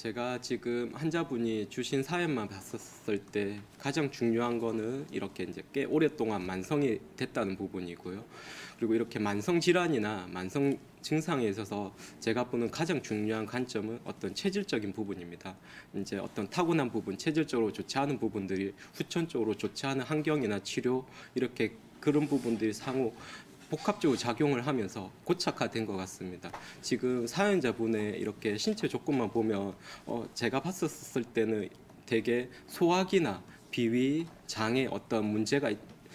제가 지금 환자분이 주신 사연만 봤었을 때 가장 중요한 거는 이렇게 이제 꽤 오랫동안 만성이 됐다는 부분이고요. 그리고 이렇게 만성 질환이나 만성 증상에 있어서 제가 보는 가장 중요한 관점은 어떤 체질적인 부분입니다. 이제 어떤 타고난 부분, 체질적으로 좋지 않은 부분들이 후천적으로 좋지 않은 환경이나 치료 이렇게 그런 부분들이 상호 복합적으로 작용을 하면서 고착화된 것 같습니다. 지금 사연자분의 이렇게 신체 조건만 보면 제가 봤었을 때는 되게 소화기나 비위, 장에 어떤 문제가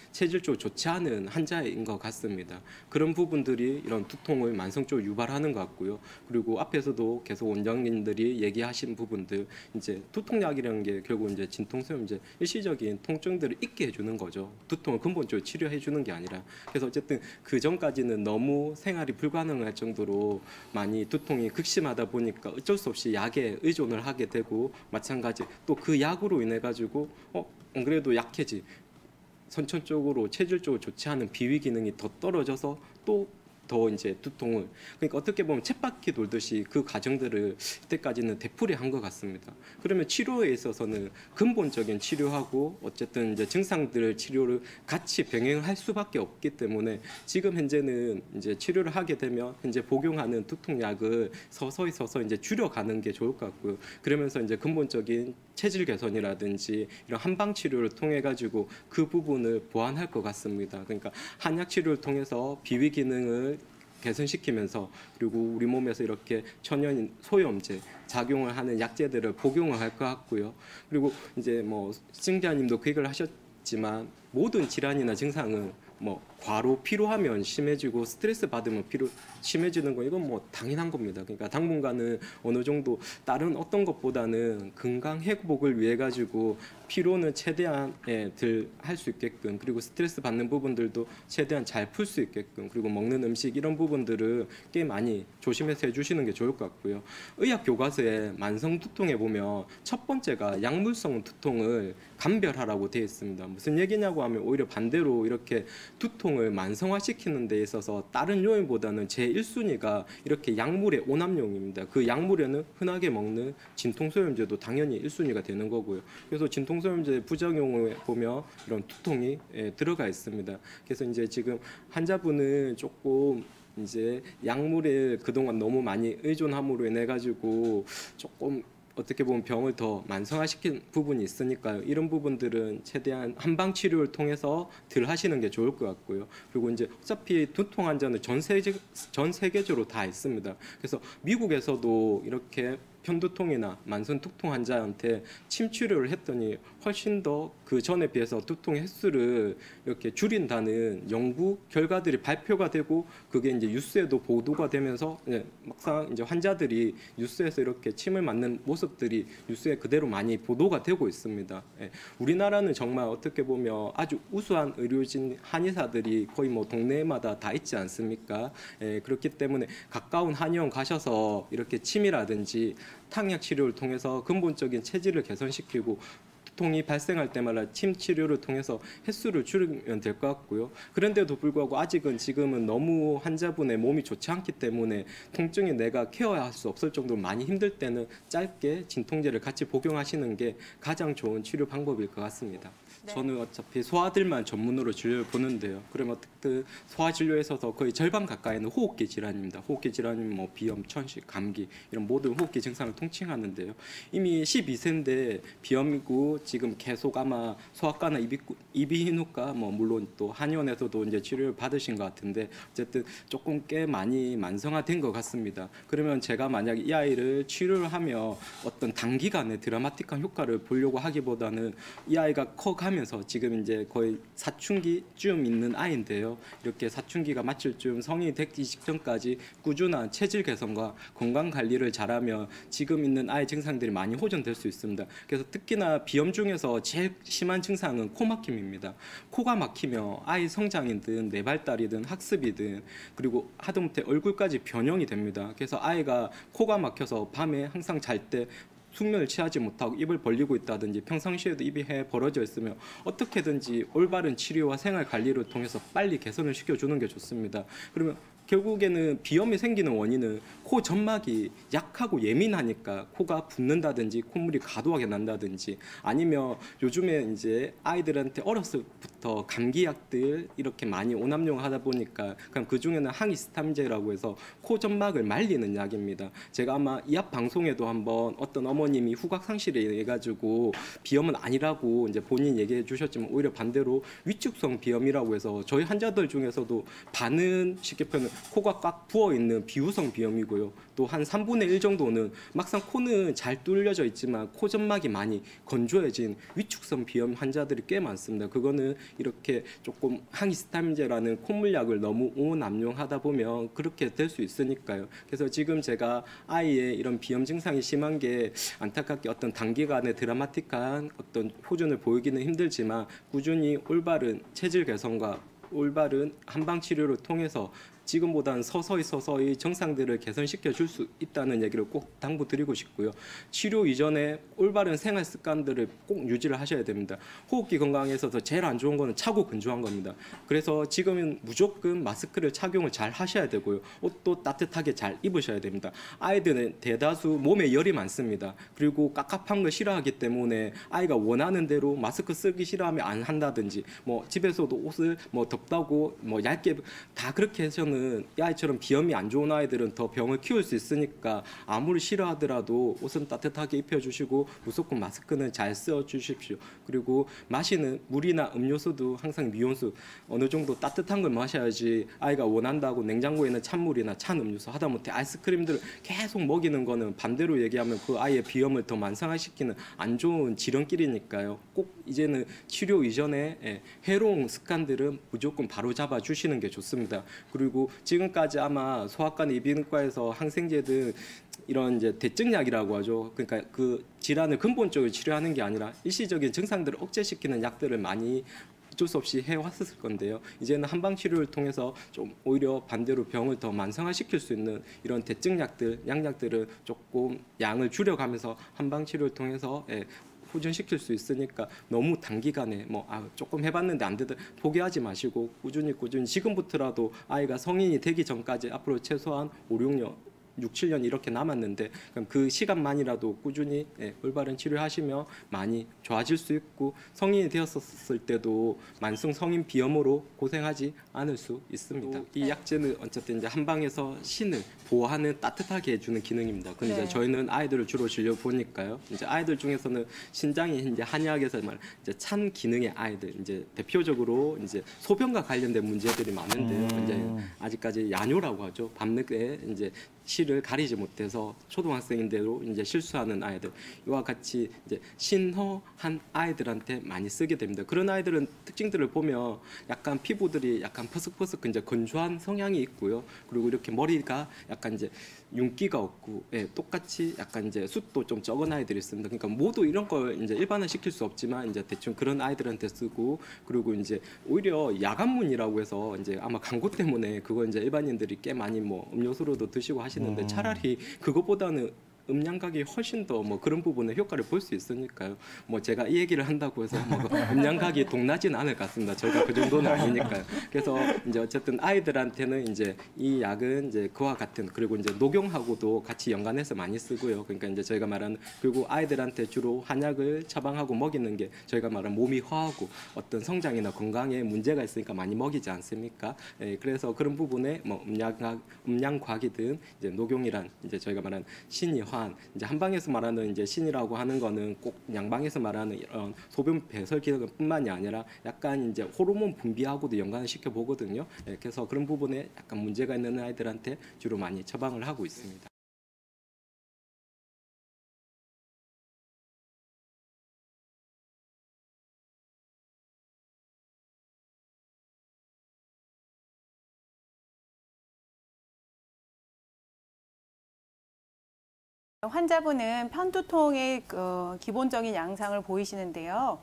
체질적으로 좋지 않은 환자인 것 같습니다. 그런 부분들이 이런 두통을 만성적으로 유발하는 것 같고요. 그리고 앞에서도 계속 원장님들이 얘기하신 부분들, 이제 두통약이라는 게 결국 이제 진통소염제 일시적인 통증들을 잊게 해주는 거죠. 두통을 근본적으로 치료해 주는 게 아니라. 그래서 어쨌든 그 전까지는 너무 생활이 불가능할 정도로 많이 두통이 극심하다 보니까 어쩔 수 없이 약에 의존을 하게 되고, 마찬가지 또 그 약으로 인해 가지고 안 그래도 약해지. 선천적으로 체질적으로 좋지 않은 비위 기능이 더 떨어져서 또 더 이제 두통을, 그러니까 어떻게 보면 쳇바퀴 돌듯이 그 과정들을 이때까지는 되풀이한 것 같습니다. 그러면 치료에 있어서는 근본적인 치료하고 어쨌든 이제 증상들 치료를 같이 병행할 수밖에 없기 때문에 지금 현재는 이제 치료를 하게 되면 현재 복용하는 두통약을 서서히 이제 줄여가는 게 좋을 것 같고요. 그러면서 이제 근본적인 체질 개선이라든지 이런 한방 치료를 통해 가지고 그 부분을 보완할 것 같습니다. 그러니까 한약 치료를 통해서 비위 기능을 개선시키면서, 그리고 우리 몸에서 이렇게 천연 소염제 작용을 하는 약제들을 복용을 할 것 같고요. 그리고 이제 뭐 시청자님도 그 얘기를 하셨지만 모든 질환이나 증상은 뭐 과로 피로하면 심해지고 스트레스 받으면 심해지는 거, 이건 뭐 당연한 겁니다. 그러니까 당분간은 어느 정도 다른 어떤 것보다는 건강 회복을 위해 가지고 피로는 최대한 덜 할 수 있게끔, 그리고 스트레스 받는 부분들도 최대한 잘 풀 수 있게끔, 그리고 먹는 음식 이런 부분들을 꽤 많이 조심해서 해주시는 게 좋을 것 같고요. 의학 교과서에 만성 두통에 보면 첫 번째가 약물성 두통을 감별하라고 되어 있습니다. 무슨 얘기냐고 하면 오히려 반대로 이렇게 두통을 만성화시키는 데 있어서 다른 요인보다는 제1순위가 이렇게 약물의 오남용입니다. 그 약물에는 흔하게 먹는 진통소염제도 당연히 1순위가 되는 거고요. 그래서 진통소염제 부작용을 보면 이런 두통이 들어가 있습니다. 그래서 이제 지금 환자분은 조금 이제 약물에 그동안 너무 많이 의존함으로 인해 가지고 조금 어떻게 보면 병을 더 만성화시킨 부분이 있으니까요. 이런 부분들은 최대한 한방 치료를 통해서 덜 하시는 게 좋을 것 같고요. 그리고 이제 어차피 두통 환자는 전 세계적으로 다 있습니다. 그래서 미국에서도 이렇게 편두통이나 만성 두통 환자한테 침 치료를 했더니 훨씬 더 그 전에 비해서 두통의 횟수를 이렇게 줄인다는 연구 결과들이 발표가 되고, 그게 이제 뉴스에도 보도가 되면서 막상 이제 환자들이 뉴스에서 이렇게 침을 맞는 모습들이 뉴스에 그대로 많이 보도가 되고 있습니다. 우리나라는 정말 어떻게 보면 아주 우수한 의료진 한의사들이 거의 뭐 동네마다 다 있지 않습니까? 그렇기 때문에 가까운 한의원 가셔서 이렇게 침이라든지 탕약 치료를 통해서 근본적인 체질을 개선시키고, 두통이 발생할 때마다 침 치료를 통해서 횟수를 줄이면 될 것 같고요. 그런데도 불구하고 아직은 지금은 너무 환자분의 몸이 좋지 않기 때문에 통증이 내가 케어할 수 없을 정도로 많이 힘들 때는 짧게 진통제를 같이 복용하시는 게 가장 좋은 치료 방법일 것 같습니다. 네. 저는 어차피 소아들만 전문으로 진료를 보는데요. 그러면 그 소아 진료에 있어서 거의 절반 가까이는 호흡기 질환입니다. 호흡기 질환이면 뭐 비염, 천식, 감기 이런 모든 호흡기 증상을 통칭하는데요. 이미 12세인데 비염이고 지금 계속 아마 소아과나 이비인후과 뭐 물론 또 한의원에서도 이제 치료를 받으신 것 같은데 어쨌든 조금 꽤 많이 만성화된 것 같습니다. 그러면 제가 만약 이 아이를 치료를 하며 어떤 단기간에 드라마틱한 효과를 보려고 하기보다는 이 아이가 커가면서 지금 이제 거의 사춘기쯤 있는 아이인데요. 이렇게 사춘기가 마칠 쯤 성인이 되기 직전까지 꾸준한 체질 개선과 건강 관리를 잘하면 지금 있는 아이 증상들이 많이 호전될 수 있습니다. 그래서 특히나 비염 중에서 제일 심한 증상은 코 막힘입니다. 코가 막히면 아이 성장이든 뇌 발달이든 학습이든 그리고 하다못해 얼굴까지 변형이 됩니다. 그래서 아이가 코가 막혀서 밤에 항상 잘 때 숙면을 취하지 못하고 입을 벌리고 있다든지 평상시에도 입이 벌어져 있으면 어떻게든지 올바른 치료와 생활 관리를 통해서 빨리 개선을 시켜주는 게 좋습니다. 그러면 결국에는 비염이 생기는 원인은 코 점막이 약하고 예민하니까 코가 붓는다든지 콧물이 과도하게 난다든지 아니면 요즘에 이제 아이들한테 어렸을 때부터 감기약들 이렇게 많이 오남용하다 보니까 그럼 그 중에는 항히스타민제라고 해서 코 점막을 말리는 약입니다. 제가 아마 이 앞 방송에도 한번 어떤 어머님이 후각 상실을 해가지고 비염은 아니라고 이제 본인 얘기해 주셨지만 오히려 반대로 위축성 비염이라고 해서 저희 환자들 중에서도 반은 쉽게 표현 코가 꽉 부어 있는 비후성 비염이고요. 또 한 3분의 1 정도는 막상 코는 잘 뚫려져 있지만 코 점막이 많이 건조해진 위축성 비염 환자들이 꽤 많습니다. 그거는 이렇게 조금 항히스타민제라는 콧물약을 너무 오남용하다 보면 그렇게 될 수 있으니까요. 그래서 지금 제가 아이의 이런 비염 증상이 심한 게 안타깝게 어떤 단기간에 드라마틱한 어떤 호전을 보이기는 힘들지만 꾸준히 올바른 체질 개선과 올바른 한방 치료를 통해서 지금보다는 서서히 증상들을 개선시켜 줄 수 있다는 얘기를 꼭 당부드리고 싶고요. 치료 이전에 올바른 생활 습관들을 꼭 유지를 하셔야 됩니다. 호흡기 건강에 있어서 제일 안 좋은 거는 차고 건조한 겁니다. 그래서 지금은 무조건 마스크를 착용을 잘 하셔야 되고요. 옷도 따뜻하게 잘 입으셔야 됩니다. 아이들은 대다수 몸에 열이 많습니다. 그리고 깝깝한 걸 싫어하기 때문에 아이가 원하는 대로 마스크 쓰기 싫어하면 안 한다든지 뭐 집에서도 옷을 뭐 덥다고 뭐 얇게 다 그렇게 해서는 이 아이처럼 비염이 안 좋은 아이들은 더 병을 키울 수 있으니까 아무리 싫어하더라도 옷은 따뜻하게 입혀주시고 무조건 마스크는 잘 써주십시오. 그리고 마시는 물이나 음료수도 항상 미온수 어느 정도 따뜻한 걸 마셔야지 아이가 원한다고 냉장고에 있는 찬물이나 찬 음료수 하다못해 아이스크림들을 계속 먹이는 거는 반대로 얘기하면 그 아이의 비염을 더 만성화시키는 안 좋은 지름길이니까요. 꼭 이제는 치료 이전에 해로운 습관들은 무조건 바로 잡아 주시는 게 좋습니다. 그리고 지금까지 아마 소아과나 이비인후과에서 항생제든 이런 이제 대증약이라고 하죠. 그러니까 그 질환을 근본적으로 치료하는 게 아니라 일시적인 증상들을 억제시키는 약들을 많이 어쩔 수 없이 해왔을 건데요. 이제는 한방 치료를 통해서 좀 오히려 반대로 병을 더 만성화시킬 수 있는 이런 대증약들, 약약들을 조금 양을 줄여가면서 한방 치료를 통해서 호전시킬 수 있으니까 너무 단기간에 조금 해봤는데 안 되다 포기하지 마시고 꾸준히 지금부터라도 아이가 성인이 되기 전까지 앞으로 최소한 5, 6년 6, 7년 이렇게 남았는데 그럼 그 시간만이라도 꾸준히 올바른 치료하시면 많이 좋아질 수 있고 성인이 되었을 때도 만성 성인 비염으로 고생하지 않을 수 있습니다. 이 약제는 어쨌든 이제 한방에서 신을 보호하는 따뜻하게 해주는 기능입니다. 근데 이제 저희는 아이들을 주로 진료 보니까요. 이제 아이들 중에서는 신장이 이제 한의학에서 말 이제 찬 기능의 아이들 이제 대표적으로 이제 소변과 관련된 문제들이 많은데요. 이제 아직까지 야뇨라고 하죠. 밤늦게 이제 실을 가리지 못해서 초등학생인데도 이제 실수하는 아이들 이와 같이 이제 신허한 아이들한테 많이 쓰게 됩니다. 그런 아이들은 특징들을 보면 약간 피부들이 약간 퍼석퍼석 이제 건조한 성향이 있고요. 그리고 이렇게 머리가 약간 이제 윤기가 없고 똑같이 약간 이제 숱도 좀 적은 아이들이 있습니다. 그러니까 모두 이런 걸 이제 일반화 시킬 수 없지만 이제 대충 그런 아이들한테 쓰고 그리고 이제 오히려 야간문이라고 해서 이제 아마 광고 때문에 그거 이제 일반인들이 꽤 많이 뭐 음료수로도 드시고 하시는데 차라리 그것보다는 음양각이 훨씬 더 뭐 그런 부분에 효과를 볼 수 있으니까요. 뭐 제가 이 얘기를 한다고 해서 뭐 음양각이 동나지는 않을 것 같습니다. 저희가 그 정도는 아니니까요. 그래서 이제 어쨌든 아이들한테는 이제 이 약은 이제 그와 같은 그리고 이제 녹용하고도 같이 연관해서 많이 쓰고요. 그러니까 이제 저희가 말하는 그리고 아이들한테 주로 한약을 처방하고 먹이는 게 저희가 말하는 몸이 허하고 어떤 성장이나 건강에 문제가 있으니까 많이 먹이지 않습니까? 그래서 그런 부분에 뭐 음양과학이든 이제 녹용이란 이제 저희가 말하는 신이화 이제 한방에서 말하는 이제 신이라고 하는 거는 꼭 양방에서 말하는 이런 소변 배설 기능뿐만이 아니라 약간 이제 호르몬 분비하고도 연관을 시켜 보거든요. 그래서 그런 부분에 약간 문제가 있는 아이들한테 주로 많이 처방을 하고 있습니다. 환자분은 편두통의 기본적인 양상을 보이시는데요.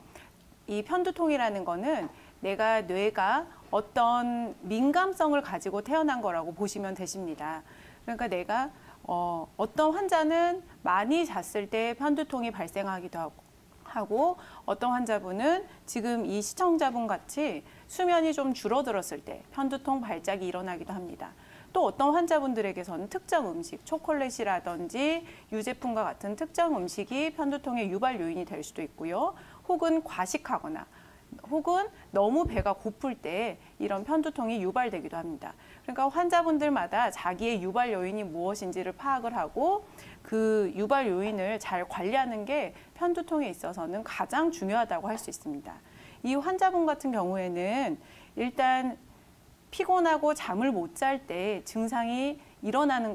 이 편두통이라는 거는 내가 뇌가 어떤 민감성을 가지고 태어난 거라고 보시면 되십니다. 그러니까 내가 어떤 환자는 많이 잤을 때 편두통이 발생하기도 하고 어떤 환자분은 지금 이 시청자분 같이 수면이 좀 줄어들었을 때 편두통 발작이 일어나기도 합니다. 또 어떤 환자분들에게서는 특정 음식, 초콜릿이라든지 유제품과 같은 특정 음식이 편두통의 유발 요인이 될 수도 있고요. 혹은 과식하거나 혹은 너무 배가 고플 때 이런 편두통이 유발되기도 합니다. 그러니까 환자분들마다 자기의 유발 요인이 무엇인지를 파악을 하고 그 유발 요인을 잘 관리하는 게 편두통에 있어서는 가장 중요하다고 할 수 있습니다. 이 환자분 같은 경우에는 일단 피곤하고 잠을 못 잘 때 증상이 일어나는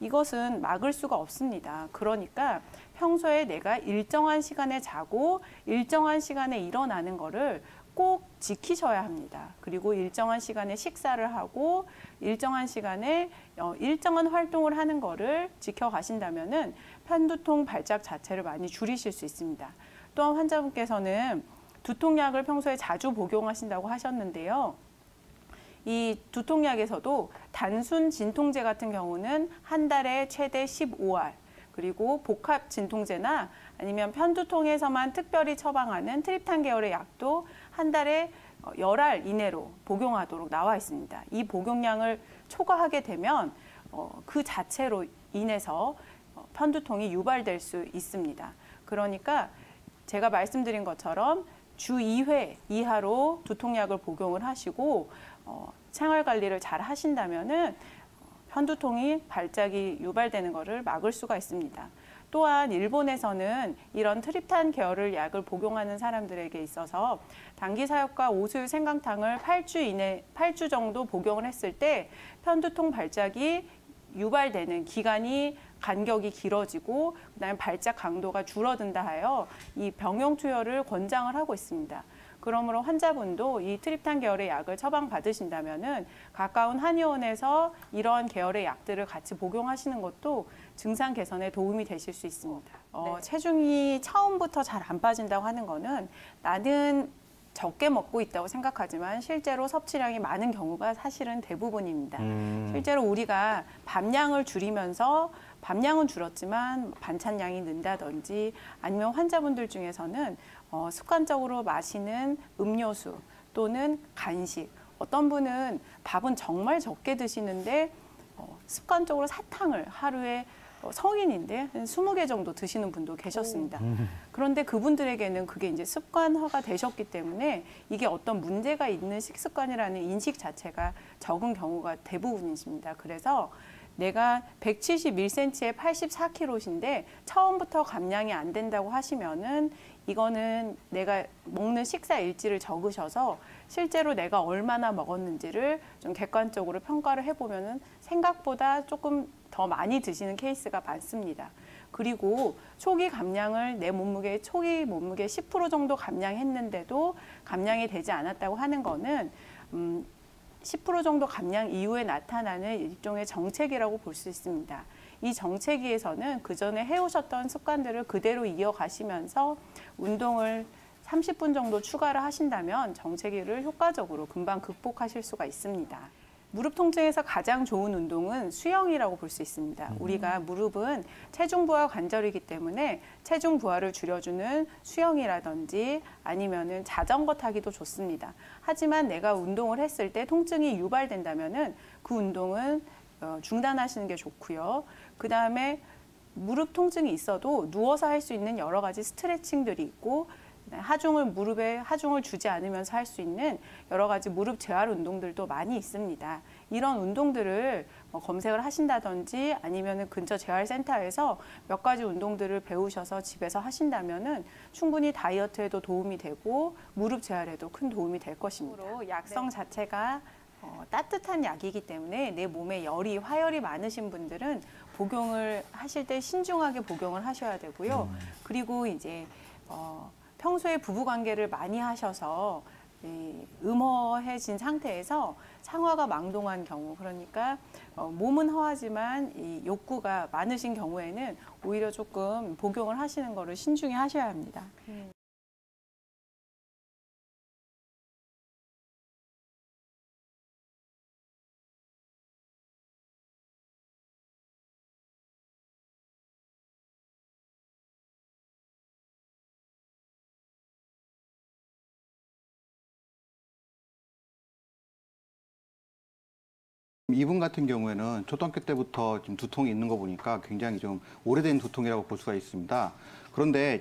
이것은 막을 수가 없습니다. 그러니까 평소에 내가 일정한 시간에 자고 일정한 시간에 일어나는 거를 꼭 지키셔야 합니다. 그리고 일정한 시간에 식사를 하고 일정한 시간에 일정한 활동을 하는 거를 지켜가신다면은 편두통 발작 자체를 많이 줄이실 수 있습니다. 또한 환자분께서는 두통약을 평소에 자주 복용하신다고 하셨는데요. 이 두통약에서도 단순 진통제 같은 경우는 한 달에 최대 15알, 그리고 복합 진통제나 아니면 편두통에서만 특별히 처방하는 트립탄 계열의 약도 한 달에 10알 이내로 복용하도록 나와 있습니다. 이 복용량을 초과하게 되면 그 자체로 인해서 편두통이 유발될 수 있습니다. 그러니까 제가 말씀드린 것처럼 주 2회 이하로 두통약을 복용을 하시고 생활 관리를 잘 하신다면은 편두통이 발작이 유발되는 것을 막을 수가 있습니다. 또한 일본에서는 이런 트립탄 계열의 약을 복용하는 사람들에게 있어서 단기 사용과 오수유 생강탕을 8주 정도 복용을 했을 때 편두통 발작이 유발되는 기간이 간격이 길어지고 그다음에 발작 강도가 줄어든다 하여 이 병용 투여를 권장을 하고 있습니다. 그러므로 환자분도 이 트립탄 계열의 약을 처방받으신다면은 가까운 한의원에서 이러한 계열의 약들을 같이 복용하시는 것도 증상 개선에 도움이 되실 수 있습니다. 네. 체중이 처음부터 잘 안 빠진다고 하는 거는 나는 적게 먹고 있다고 생각하지만 실제로 섭취량이 많은 경우가 사실은 대부분입니다. 실제로 우리가 밥량을 줄이면서 밥량은 줄었지만 반찬량이 는다든지 아니면 환자분들 중에서는 습관적으로 마시는 음료수 또는 간식, 어떤 분은 밥은 정말 적게 드시는데 습관적으로 사탕을 하루에 성인인데 한 20개 정도 드시는 분도 계셨습니다. 그런데 그분들에게는 그게 이제 습관화가 되셨기 때문에 이게 어떤 문제가 있는 식습관이라는 인식 자체가 적은 경우가 대부분이십니다. 그래서 내가 171cm에 84kg인데 처음부터 감량이 안 된다고 하시면은 이거는 내가 먹는 식사 일지를 적으셔서 실제로 내가 얼마나 먹었는지를 좀 객관적으로 평가를 해보면은 생각보다 조금 더 많이 드시는 케이스가 많습니다. 그리고 초기 감량을 내 몸무게 초기 몸무게 10% 정도 감량했는데도 감량이 되지 않았다고 하는 거는 10% 정도 감량 이후에 나타나는 일종의 정체기라고 볼 수 있습니다. 이 정체기에서는 그전에 해오셨던 습관들을 그대로 이어가시면서 운동을 30분 정도 추가를 하신다면 정체기를 효과적으로 금방 극복하실 수가 있습니다. 무릎 통증에서 가장 좋은 운동은 수영이라고 볼 수 있습니다. 우리가 무릎은 체중 부하 관절이기 때문에 체중 부하를 줄여주는 수영이라든지 아니면은 자전거 타기도 좋습니다. 하지만 내가 운동을 했을 때 통증이 유발된다면은 그 운동은 중단하시는 게 좋고요. 그 다음에 무릎 통증이 있어도 누워서 할 수 있는 여러 가지 스트레칭들이 있고 무릎에 하중을 주지 않으면서 할 수 있는 여러 가지 무릎 재활 운동들도 많이 있습니다. 이런 운동들을 검색을 하신다든지 아니면 근처 재활센터에서 몇 가지 운동들을 배우셔서 집에서 하신다면은 충분히 다이어트에도 도움이 되고 무릎 재활에도 큰 도움이 될 것입니다. 약성 자체가 따뜻한 약이기 때문에 내 몸에 열이, 화열이 많으신 분들은 복용을 하실 때 신중하게 복용을 하셔야 되고요. 그리고 이제 평소에 부부 관계를 많이 하셔서 음허해진 상태에서 상화가 망동한 경우, 그러니까 몸은 허하지만 이 욕구가 많으신 경우에는 오히려 조금 복용을 하시는 거를 신중히 하셔야 합니다. 이분 같은 경우에는 초등학교 때부터 지금 두통이 있는 거 보니까 굉장히 좀 오래된 두통이라고 볼 수가 있습니다. 그런데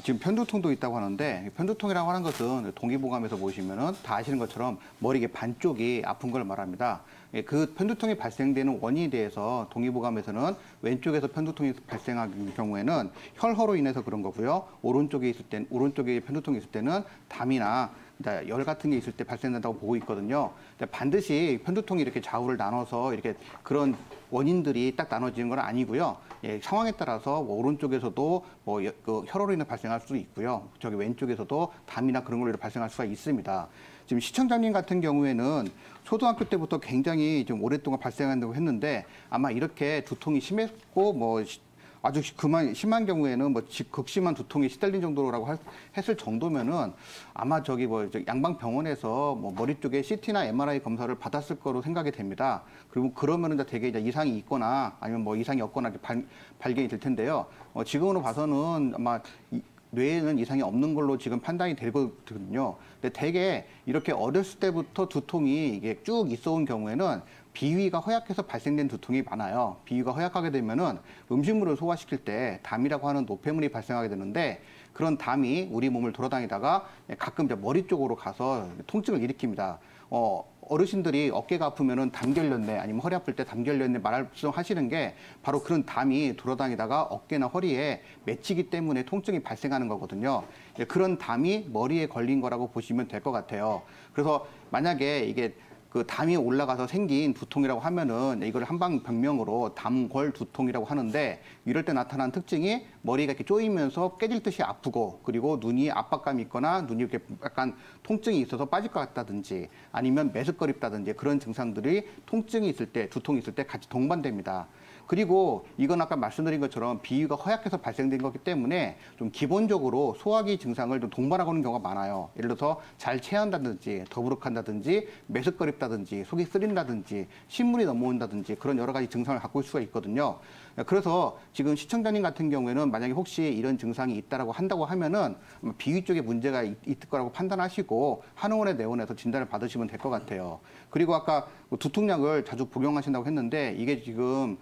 지금 편두통도 있다고 하는데, 편두통이라고 하는 것은 동의보감에서 보시면은 다 아시는 것처럼 머리 반쪽이 아픈 걸 말합니다. 그 편두통이 발생되는 원인에 대해서 동의보감에서는 왼쪽에서 편두통이 발생하는 경우에는 혈허로 인해서 그런 거고요. 오른쪽에 편두통이 있을 때는 담이나 열 같은 게 있을 때 발생된다고 보고 있거든요. 반드시 편두통이 이렇게 좌우를 나눠서 이렇게 그런 원인들이 딱 나눠지는 건 아니고요. 상황에 따라서 오른쪽에서도 그 혈호로 인해 발생할 수도 있고요. 저기 왼쪽에서도 담이나 그런 걸로 발생할 수가 있습니다. 지금 시청자님 같은 경우에는 초등학교 때부터 굉장히 좀 오랫동안 발생한다고 했는데, 아마 이렇게 두통이 심했고 아주 심한 경우에는 극심한 두통에 시달린 정도라고 했을 정도면은 아마 양방병원에서 머리 쪽에 CT나 MRI 검사를 받았을 거로 생각이 됩니다. 그리고 그러면은 되게 이상이 있거나 아니면 이상이 없거나 발견이 될 텐데요. 지금으로 봐서는 아마 뇌에는 이상이 없는 걸로 지금 판단이 되거든요. 근데 되게 이렇게 어렸을 때부터 두통이 이게 쭉 있어 온 경우에는 비위가 허약해서 발생된 두통이 많아요. 비위가 허약하게 되면은 음식물을 소화시킬 때 담이라고 하는 노폐물이 발생하게 되는데, 그런 담이 우리 몸을 돌아다니다가 가끔 머리 쪽으로 가서 통증을 일으킵니다. 어르신들이 어깨가 아프면은 담 결렸네, 아니면 허리 아플 때 담 결렸네 말씀하시는 게 바로 그런 담이 돌아다니다가 어깨나 허리에 맺히기 때문에 통증이 발생하는 거거든요. 그런 담이 머리에 걸린 거라고 보시면 될 것 같아요. 그래서 만약에 이게 그 담이 올라가서 생긴 두통이라고 하면은 이걸 한방 병명으로 담골 두통이라고 하는데, 이럴 때 나타나는 특징이 머리가 이렇게 쪼이면서 깨질 듯이 아프고, 그리고 눈이 압박감이 있거나 눈이 이렇게 약간 통증이 있어서 빠질 것 같다든지 아니면 메스꺼립다든지 그런 증상들이 통증이 있을 때, 두통이 있을 때 같이 동반됩니다. 그리고 이건 아까 말씀드린 것처럼 비위가 허약해서 발생된 거기 때문에 좀 기본적으로 소화기 증상을 좀 동반하고 있는 경우가 많아요. 예를 들어서 잘 체한다든지 더부룩한다든지 메스꺼립다든지 속이 쓰린다든지 신물이 넘어온다든지 그런 여러 가지 증상을 갖고 있을 수가 있거든요. 그래서 지금 시청자님 같은 경우에는 만약에 혹시 이런 증상이 있다라고 한다고 하면은 비위 쪽에 문제가 있을 거라고 판단하시고 한의원에 내원해서 진단을 받으시면 될 것 같아요. 그리고 아까 두통약을 자주 복용하신다고 했는데, 이게 지금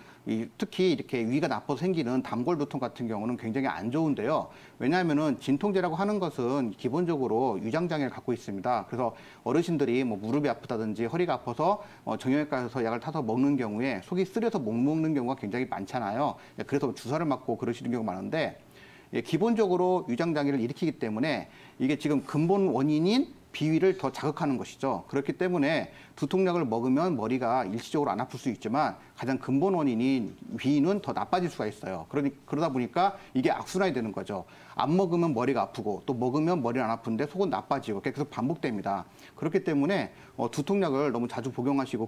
특히 이렇게 위가 나빠서 생기는 담골 두통 같은 경우는 굉장히 안 좋은데요. 왜냐하면은 진통제라고 하는 것은 기본적으로 위장장애를 갖고 있습니다. 그래서 어르신들이 무릎이 아프다든지 허리가 아파서 정형외과에서 약을 타서 먹는 경우에 속이 쓰려서 못 먹는 경우가 굉장히 많잖아요. 그래서 주사를 맞고 그러시는 경우가 많은데, 기본적으로 위장장애를 일으키기 때문에 이게 지금 근본 원인인 비위를 더 자극하는 것이죠. 그렇기 때문에 두통약을 먹으면 머리가 일시적으로 안 아플 수 있지만 가장 근본 원인인 위는 더 나빠질 수가 있어요. 그러다 보니까 이게 악순환이 되는 거죠. 안 먹으면 머리가 아프고 또 먹으면 머리는 안 아픈데 속은 나빠지고 계속 반복됩니다. 그렇기 때문에 두통약을 너무 자주 복용하시고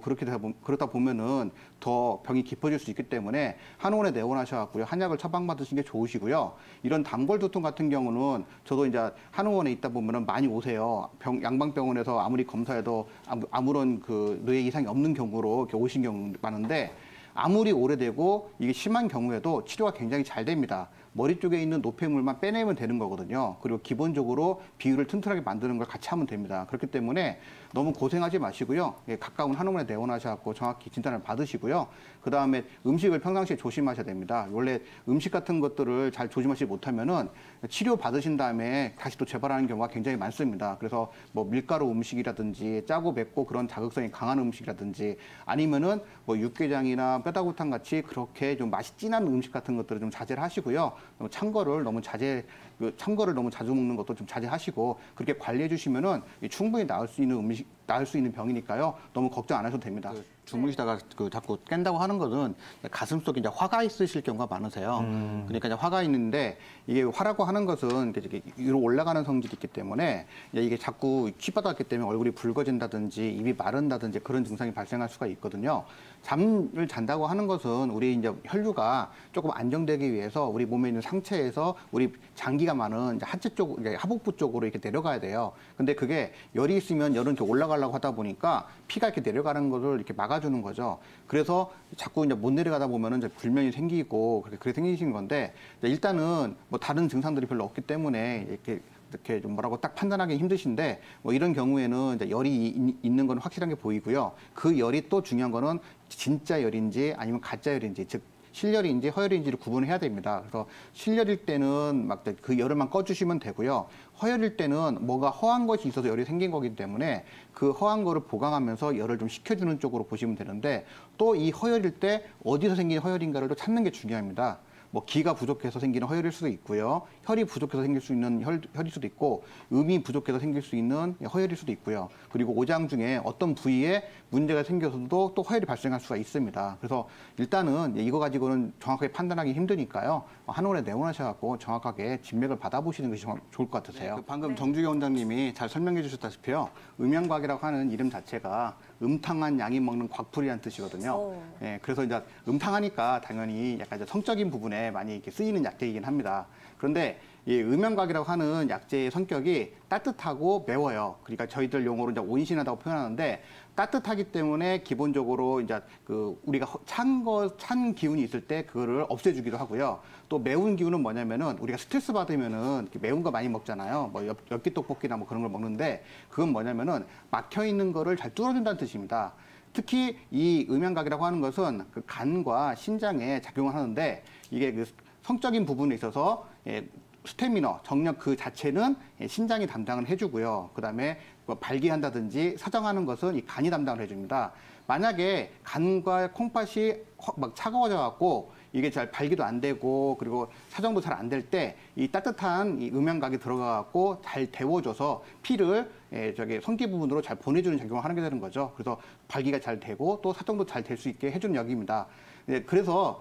그러다 보면은 더 병이 깊어질 수 있기 때문에 한의원에 내원하셔갖고요, 한약을 처방받으시는 게 좋으시고요. 이런 담골 두통 같은 경우는 저도 이제 한의원에 있다 보면은 많이 오세요. 양방병원에서 아무리 검사해도 아무런 그 뇌 이상이 없는 경우로 이렇게 오신 경우 많은데, 아무리 오래되고 이게 심한 경우에도 치료가 굉장히 잘 됩니다. 머리 쪽에 있는 노폐물만 빼내면 되는 거거든요. 그리고 기본적으로 비위를 튼튼하게 만드는 걸 같이 하면 됩니다. 그렇기 때문에 너무 고생하지 마시고요. 가까운 한의원에 내원하셔서 정확히 진단을 받으시고요. 그다음에 음식을 평상시에 조심하셔야 됩니다. 원래 음식 같은 것들을 잘 조심하지 못하면은 치료 받으신 다음에 다시 또 재발하는 경우가 굉장히 많습니다. 그래서 밀가루 음식이라든지 짜고 맵고 그런 자극성이 강한 음식이라든지 아니면은 육개장이나 뼈다구탕 같이 그렇게 좀 맛이 진한 음식 같은 것들을 좀 자제를 하시고요. 찬 거를 너무 자주 먹는 것도 좀 자제하시고, 그렇게 관리해 주시면은 충분히 나을 수 있는 병이니까요. 너무 걱정 안 하셔도 됩니다. 주무시다가 자꾸 깬다고 하는 것은 가슴 속에 이제 화가 있으실 경우가 많으세요. 그러니까 이제 화가 있는데, 이게 화라고 하는 것은 이렇게 위로 올라가는 성질이 있기 때문에 이게 자꾸 퀴받았기 때문에 얼굴이 붉어진다든지 입이 마른다든지 그런 증상이 발생할 수가 있거든요. 잠을 잔다고 하는 것은 우리 이제 혈류가 조금 안정되기 위해서 우리 몸에 있는 상체에서 우리 장기가 많은 하체 쪽, 하복부 쪽으로 이렇게 내려가야 돼요. 근데 그게 열이 있으면 열은 이렇게 올라가려고 하다 보니까 피가 이렇게 내려가는 것을 이렇게 막아주는 거죠. 그래서 자꾸 이제 못 내려가다 보면은 이제 불면이 생기고 그렇게 생기신 건데, 일단은 다른 증상들이 별로 없기 때문에 이렇게 이렇게 좀 뭐라고 딱 판단하기 힘드신데 뭐 이런 경우에는 이제 열이 있는 건 확실한 게 보이고요. 그 열이 또 중요한 거는 진짜 열인지 아니면 가짜 열인지 즉 실열인지 허열인지를 구분해야 됩니다. 그래서 실열일 때는 막 그 열을만 꺼주시면 되고요. 허열일 때는 뭐가 허한 것이 있어서 열이 생긴 거기 때문에 그 허한 거를 보강하면서 열을 좀 식혀주는 쪽으로 보시면 되는데 또 이 허열일 때 어디서 생긴 허열인가를 또 찾는 게 중요합니다. 뭐 기가 부족해서 생기는 허열일 수도 있고요. 혈이 부족해서 생길 수 있는 혈일 수도 있고 음이 부족해서 생길 수 있는 허열일 수도 있고요. 그리고 오장 중에 어떤 부위에 문제가 생겨서도 또 허열이 발생할 수가 있습니다. 그래서 일단은 이거 가지고는 정확하게 판단하기 힘드니까요. 한의원에 내원하셔갖고 정확하게 진맥을 받아보시는 것이 좋을 것 같으세요. 방금 정주경 원장님이 잘 설명해 주셨다시피요. 음양곽이라고 하는 이름 자체가 음탕한 양이 먹는 곽풀이라는 뜻이거든요. 예, 그래서 이제 음탕하니까 당연히 약간 이제 성적인 부분에 많이 이렇게 쓰이는 약재이긴 합니다. 그런데 이 음양곽이라고 하는 약재의 성격이 따뜻하고 매워요. 그러니까 저희들 용어로 이제 온신하다고 표현하는데 따뜻하기 때문에 기본적으로 이제 그 우리가 찬 기운이 있을 때 그거를 없애주기도 하고요. 또 매운 기운은 뭐냐면은 우리가 스트레스 받으면은 매운 거 많이 먹잖아요. 뭐 엽기 떡볶이나 뭐 그런 걸 먹는데 그건 뭐냐면은 막혀 있는 거를 잘 뚫어준다는 뜻입니다. 특히 이 음양각이라고 하는 것은 그 간과 신장에 작용을 하는데 이게 그 성적인 부분에 있어서 스태미너, 정력 그 자체는 신장이 담당을 해주고요. 그다음에 뭐 발기한다든지 사정하는 것은 이 간이 담당을 해줍니다. 만약에 간과 콩팥이 막 차가워져 갖고 이게 잘 발기도 안 되고 그리고 사정도 잘 안 될 때 이 따뜻한 이 음양각이 들어가 갖고 잘 데워줘서 피를 성기 부분으로 잘 보내주는 작용을 하는 게 되는 거죠. 그래서 발기가 잘 되고 또 사정도 잘 될 수 있게 해주는 약입니다. 그래서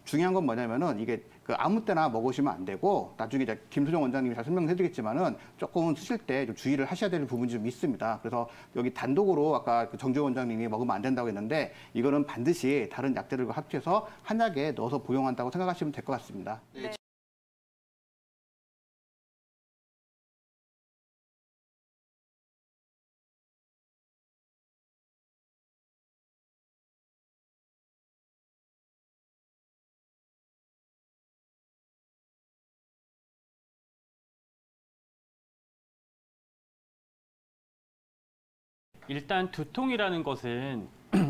중요한 건 뭐냐면은 이게 그 아무 때나 먹으시면 안 되고 나중에 이제 김수정 원장님이 잘 설명해 드리겠지만은 조금 쓰실 때 좀 주의를 하셔야 될 부분이 좀 있습니다. 그래서 여기 단독으로 아까 그 정주영 원장님이 먹으면 안 된다고 했는데 이거는 반드시 다른 약재들과 합쳐서 한 약에 넣어서 복용한다고 생각하시면 될 것 같습니다. 네. 일단 두통이라는 것은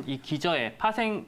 이 기저에 파생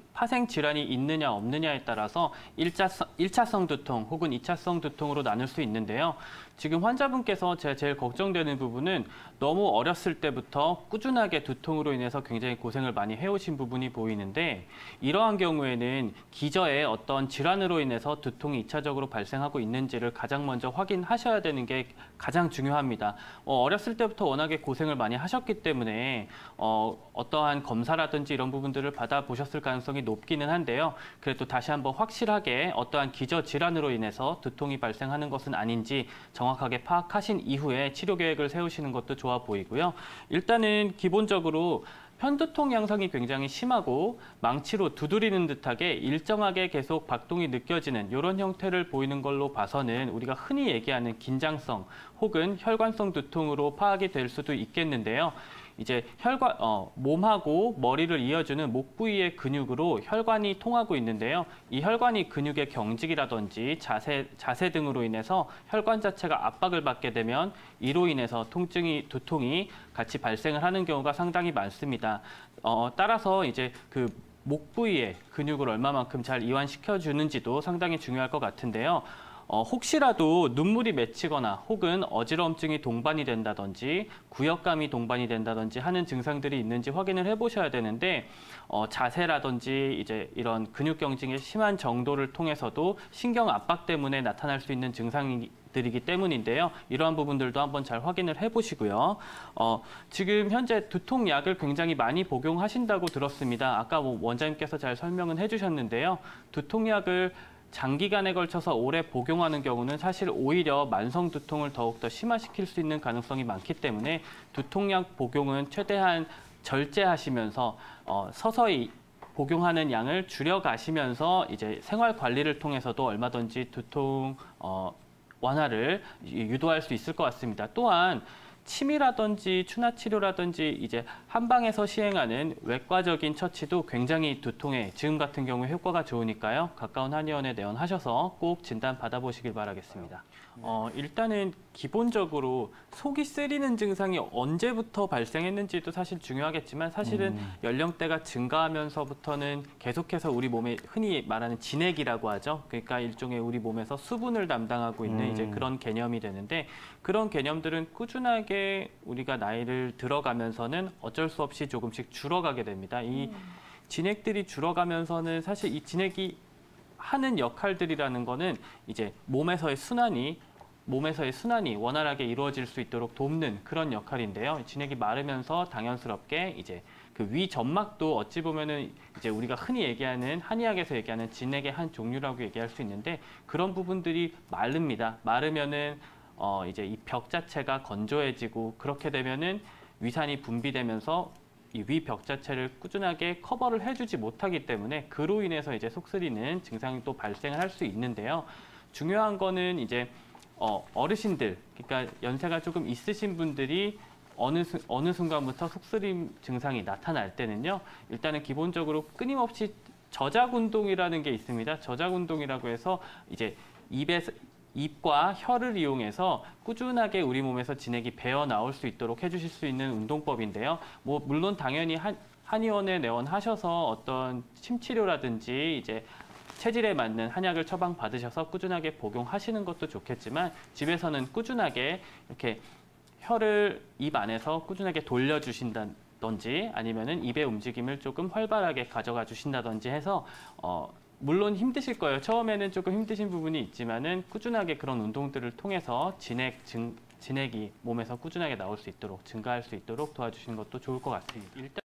질환이 있느냐 없느냐에 따라서 1차성 두통 혹은 2차성 두통으로 나눌 수 있는데요. 지금 환자분께서 제가 제일 걱정되는 부분은 너무 어렸을 때부터 꾸준하게 두통으로 인해서 굉장히 고생을 많이 해오신 부분이 보이는데 이러한 경우에는 기저에 어떤 질환으로 인해서 두통이 2차적으로 발생하고 있는지를 가장 먼저 확인하셔야 되는 게 가장 중요합니다. 어렸을 때부터 워낙에 고생을 많이 하셨기 때문에 어떠한 검사라든지 이런 부분들을 받아보셨을 가능성이 높기는 한데요. 그래도 다시 한번 확실하게 어떠한 기저 질환으로 인해서 두통이 발생하는 것은 아닌지 정확하게 파악하신 이후에 치료 계획을 세우시는 것도 좋아 보이고요. 일단은 기본적으로 편두통 양상이 굉장히 심하고 망치로 두드리는 듯하게 일정하게 계속 박동이 느껴지는 이런 형태를 보이는 걸로 봐서는 우리가 흔히 얘기하는 긴장성 혹은 혈관성 두통으로 파악이 될 수도 있겠는데요. 이제 몸하고 머리를 이어주는 목 부위의 근육으로 혈관이 통하고 있는데요. 이 혈관이 근육의 경직이라든지 자세 등으로 인해서 혈관 자체가 압박을 받게 되면 이로 인해서 두통이 같이 발생을 하는 경우가 상당히 많습니다. 따라서 이제 그 목 부위의 근육을 얼마만큼 잘 이완시켜 주는지도 상당히 중요할 것 같은데요. 혹시라도 눈물이 맺히거나 혹은 어지러움증이 동반이 된다든지 구역감이 동반이 된다든지 하는 증상들이 있는지 확인을 해보셔야 되는데 자세라든지 이제 이런 근육 경직의 심한 정도를 통해서도 신경 압박 때문에 나타날 수 있는 증상들이기 때문인데요. 이러한 부분들도 한번 잘 확인을 해보시고요. 지금 현재 두통약을 굉장히 많이 복용하신다고 들었습니다. 아까 원장님께서 잘 설명은 해주셨는데요. 두통약을 장기간에 걸쳐서 오래 복용하는 경우는 사실 오히려 만성 두통을 더욱더 심화시킬 수 있는 가능성이 많기 때문에 두통약 복용은 최대한 절제하시면서 서서히 복용하는 양을 줄여가시면서 이제 생활 관리를 통해서도 얼마든지 두통 완화를 유도할 수 있을 것 같습니다. 또한 침이라든지 추나 치료라든지 이제 한방에서 시행하는 외과적인 처치도 굉장히 두통에 지금 같은 경우에 효과가 좋으니까요. 가까운 한의원에 내원하셔서 꼭 진단 받아보시길 바라겠습니다. 일단은 기본적으로 속이 쓰리는 증상이 언제부터 발생했는지도 사실 중요하겠지만 사실은 연령대가 증가하면서부터는 계속해서 우리 몸에 흔히 말하는 진액이라고 하죠. 그러니까 일종의 우리 몸에서 수분을 담당하고 있는 이제 그런 개념이 되는데 그런 개념들은 꾸준하게 우리가 나이를 들어가면서는 어쩔 수 없이 조금씩 줄어가게 됩니다. 이 진액들이 줄어가면서는 사실 이 진액이 하는 역할들이라는 거는 이제 몸에서의 순환이 원활하게 이루어질 수 있도록 돕는 그런 역할인데요. 진액이 마르면서 당연스럽게 이제 그 위 점막도 어찌 보면은 이제 우리가 흔히 얘기하는 한의학에서 얘기하는 진액의 한 종류라고 얘기할 수 있는데 그런 부분들이 마릅니다. 마르면은 이제 이 벽 자체가 건조해지고 그렇게 되면은 위산이 분비되면서 이 위 벽 자체를 꾸준하게 커버를 해주지 못하기 때문에 그로 인해서 이제 속 쓰리는 증상이 또 발생을 할 수 있는데요. 중요한 거는 이제 어르신들, 그러니까 연세가 조금 있으신 분들이 어느 순간부터 속쓰림 증상이 나타날 때는요. 일단은 기본적으로 끊임없이 저작 운동이라는 게 있습니다. 저작 운동이라고 해서 이제 입과 혀를 이용해서 꾸준하게 우리 몸에서 진액이 배어 나올 수 있도록 해주실 수 있는 운동법인데요. 뭐 물론 당연히 한의원에 내원하셔서 어떤 침치료라든지 이제 체질에 맞는 한약을 처방받으셔서 꾸준하게 복용하시는 것도 좋겠지만 집에서는 꾸준하게 이렇게 혀를 입 안에서 꾸준하게 돌려주신다든지 아니면은 입의 움직임을 조금 활발하게 가져가 주신다든지 해서 물론 힘드실 거예요. 처음에는 조금 힘드신 부분이 있지만은 꾸준하게 그런 운동들을 통해서 진액이 몸에서 꾸준하게 나올 수 있도록 증가할 수 있도록 도와주시는 것도 좋을 것 같습니다. 일단